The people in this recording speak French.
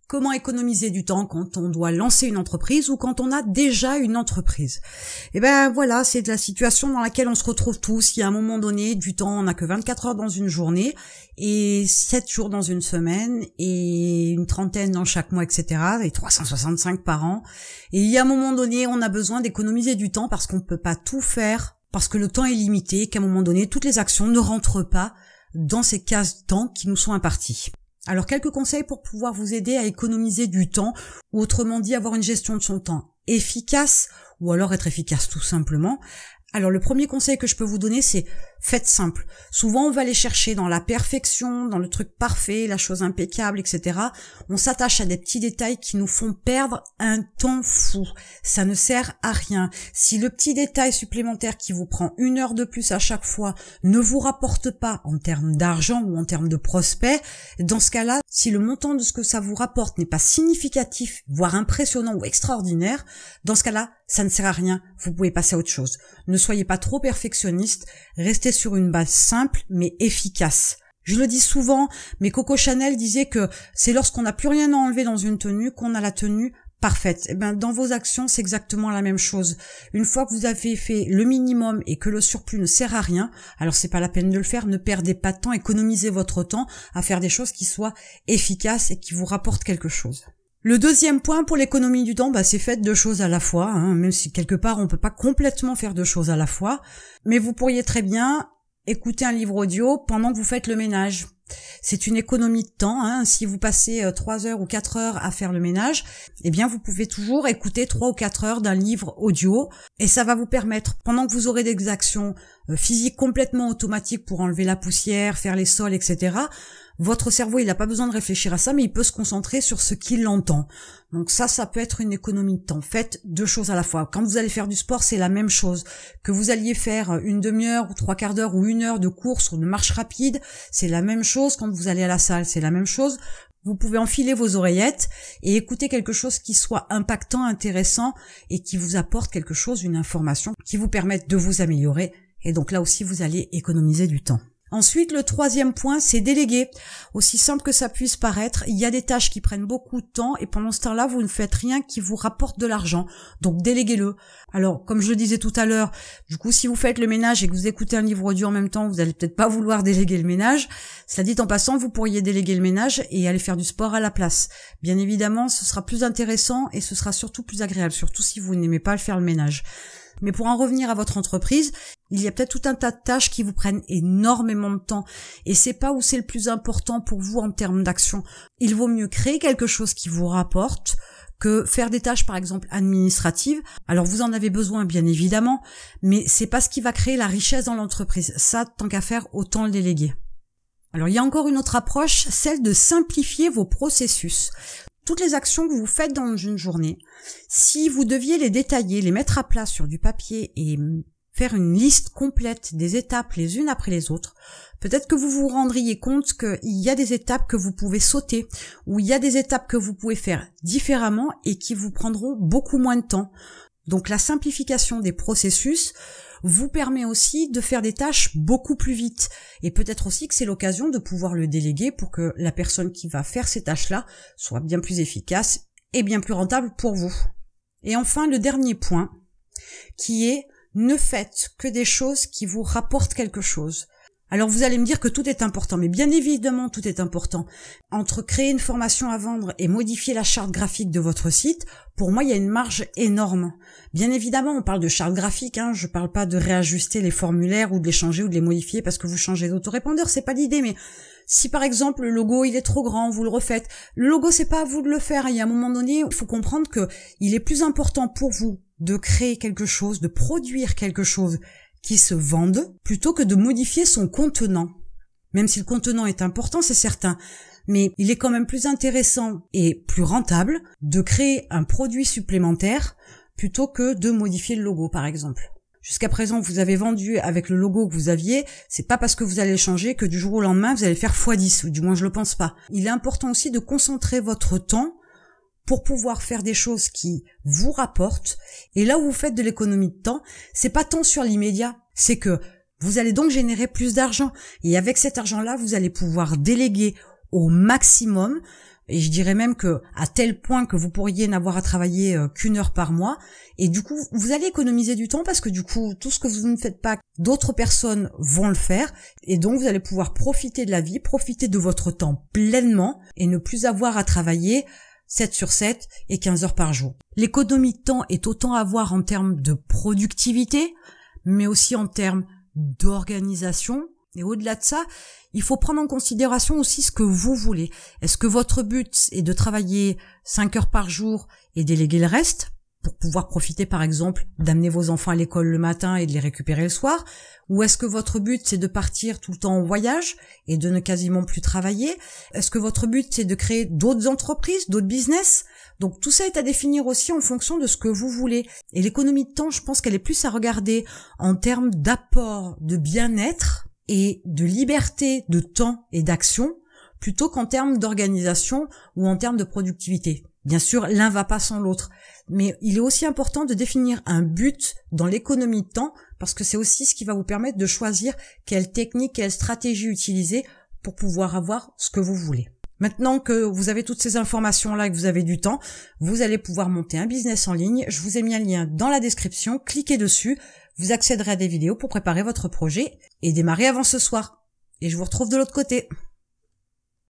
Comment économiser du temps quand on doit lancer une entreprise ou quand on a déjà une entreprise? Et ben voilà, c'est de la situation dans laquelle on se retrouve tous. Il y a un moment donné, du temps, on n'a que 24 heures dans une journée et 7 jours dans une semaine et une trentaine dans chaque mois, etc. et 365 par an. Et il y a un moment donné, on a besoin d'économiser du temps parce qu'on ne peut pas tout faire, parce que le temps est limité, qu'à un moment donné, toutes les actions ne rentrent pas dans ces cases de temps qui nous sont imparties. Alors quelques conseils pour pouvoir vous aider à économiser du temps, ou autrement dit avoir une gestion de son temps efficace, ou alors être efficace tout simplement. Alors le premier conseil que je peux vous donner, c'est faites simple. Souvent on va aller chercher dans la perfection, dans le truc parfait, la chose impeccable, etc. On s'attache à des petits détails qui nous font perdre un temps fou. Ça ne sert à rien. Si le petit détail supplémentaire qui vous prend 1 heure de plus à chaque fois ne vous rapporte pas en termes d'argent ou en termes de prospects, dans ce cas-là, si le montant de ce que ça vous rapporte n'est pas significatif, voire impressionnant ou extraordinaire, dans ce cas-là, ça ne sert à rien. Vous pouvez passer à autre chose. Ne soyez pas trop perfectionniste, restez sur une base simple mais efficace. Je le dis souvent, mais Coco Chanel disait que c'est lorsqu'on n'a plus rien à enlever dans une tenue qu'on a la tenue parfaite. Et ben dans vos actions, c'est exactement la même chose. Une fois que vous avez fait le minimum et que le surplus ne sert à rien, alors c'est pas la peine de le faire, ne perdez pas de temps, économisez votre temps à faire des choses qui soient efficaces et qui vous rapportent quelque chose. Le deuxième point pour l'économie du temps, c'est faites 2 choses à la fois, même si quelque part on peut pas complètement faire 2 choses à la fois, mais vous pourriez très bien écouter un livre audio pendant que vous faites le ménage. C'est une économie de temps, si vous passez 3 heures ou 4 heures à faire le ménage, eh bien vous pouvez toujours écouter 3 ou 4 heures d'un livre audio et ça va vous permettre, pendant que vous aurez des actions physiques complètement automatiques pour enlever la poussière, faire les sols, etc., votre cerveau, il n'a pas besoin de réfléchir à ça, mais il peut se concentrer sur ce qu'il entend. Donc ça peut être une économie de temps. Faites 2 choses à la fois. Quand vous allez faire du sport, c'est la même chose. Que vous alliez faire une demi-heure ou 3/4 d'heure ou 1 heure de course ou de marche rapide, c'est la même chose quand vous allez à la salle. C'est la même chose. Vous pouvez enfiler vos oreillettes et écouter quelque chose qui soit impactant, intéressant et qui vous apporte quelque chose, une information qui vous permette de vous améliorer. Et donc là aussi, vous allez économiser du temps. Ensuite, le 3e point, c'est déléguer. Aussi simple que ça puisse paraître, il y a des tâches qui prennent beaucoup de temps et pendant ce temps-là, vous ne faites rien qui vous rapporte de l'argent. Donc déléguez-le. Alors, comme je le disais tout à l'heure, du coup, si vous faites le ménage et que vous écoutez un livre audio en même temps, vous allez peut-être pas vouloir déléguer le ménage. Cela dit en passant, vous pourriez déléguer le ménage et aller faire du sport à la place. Bien évidemment, ce sera plus intéressant et ce sera surtout plus agréable, surtout si vous n'aimez pas faire le ménage. Mais pour en revenir à votre entreprise, il y a peut-être tout un tas de tâches qui vous prennent énormément de temps et c'est pas où c'est le plus important pour vous en termes d'action. Il vaut mieux créer quelque chose qui vous rapporte que faire des tâches par exemple administratives. Alors vous en avez besoin bien évidemment, mais c'est pas ce qui va créer la richesse dans l'entreprise. Ça, tant qu'à faire, autant le déléguer. Alors il y a encore une autre approche, celle de simplifier vos processus. Toutes les actions que vous faites dans une journée, si vous deviez les détailler, les mettre à plat sur du papier et faire une liste complète des étapes les unes après les autres, peut-être que vous vous rendriez compte qu'il y a des étapes que vous pouvez sauter, ou il y a des étapes que vous pouvez faire différemment et qui vous prendront beaucoup moins de temps. Donc la simplification des processus vous permet aussi de faire des tâches beaucoup plus vite. Et peut-être aussi que c'est l'occasion de pouvoir le déléguer pour que la personne qui va faire ces tâches-là soit bien plus efficace et bien plus rentable pour vous. Et enfin, le dernier point, qui est ne faites que des choses qui vous rapportent quelque chose. Alors vous allez me dire que tout est important, mais bien évidemment tout est important. Entre créer une formation à vendre et modifier la charte graphique de votre site, pour moi il y a une marge énorme. Bien évidemment on parle de charte graphique, je parle pas de réajuster les formulaires ou de les changer ou de les modifier parce que vous changez d'autorépondeur, c'est pas l'idée, mais si par exemple le logo il est trop grand, vous le refaites. Le logo c'est pas à vous de le faire, il y a un moment donné il faut comprendre que il est plus important pour vous de créer quelque chose, de produire quelque chose qui se vendent, plutôt que de modifier son contenant. Même si le contenant est important, c'est certain, mais il est quand même plus intéressant et plus rentable de créer un produit supplémentaire plutôt que de modifier le logo, par exemple. Jusqu'à présent, vous avez vendu avec le logo que vous aviez, c'est pas parce que vous allez le changer que du jour au lendemain, vous allez faire x10, ou du moins je le pense pas. Il est important aussi de concentrer votre temps pour pouvoir faire des choses qui vous rapportent. Et là où vous faites de l'économie de temps, c'est pas tant sur l'immédiat, c'est que vous allez donc générer plus d'argent. Et avec cet argent-là, vous allez pouvoir déléguer au maximum Et je dirais même que à tel point que vous pourriez n'avoir à travailler qu'1 heure par mois. Et du coup, vous allez économiser du temps parce que du coup, tout ce que vous ne faites pas, d'autres personnes vont le faire. Et donc, vous allez pouvoir profiter de la vie, profiter de votre temps pleinement et ne plus avoir à travailler 7 sur 7 et 15 heures par jour. L'économie de temps est autant à voir en termes de productivité, mais aussi en termes d'organisation. Et au-delà de ça, il faut prendre en considération aussi ce que vous voulez. Est-ce que votre but est de travailler 5 heures par jour et déléguer le reste pour pouvoir profiter par exemple d'amener vos enfants à l'école le matin et de les récupérer le soir? Ou est-ce que votre but c'est de partir tout le temps en voyage et de ne quasiment plus travailler? Est-ce que votre but c'est de créer d'autres entreprises, d'autres business? Donc tout ça est à définir aussi en fonction de ce que vous voulez. Et l'économie de temps, je pense qu'elle est plus à regarder en termes d'apport, de bien-être et de liberté de temps et d'action plutôt qu'en termes d'organisation ou en termes de productivité. Bien sûr, l'un va pas sans l'autre, mais il est aussi important de définir un but dans l'économie de temps parce que c'est aussi ce qui va vous permettre de choisir quelle technique, quelle stratégie utiliser pour pouvoir avoir ce que vous voulez. Maintenant que vous avez toutes ces informations-là et que vous avez du temps, vous allez pouvoir monter un business en ligne. Je vous ai mis un lien dans la description, cliquez dessus, vous accéderez à des vidéos pour préparer votre projet et démarrer avant ce soir. Et je vous retrouve de l'autre côté.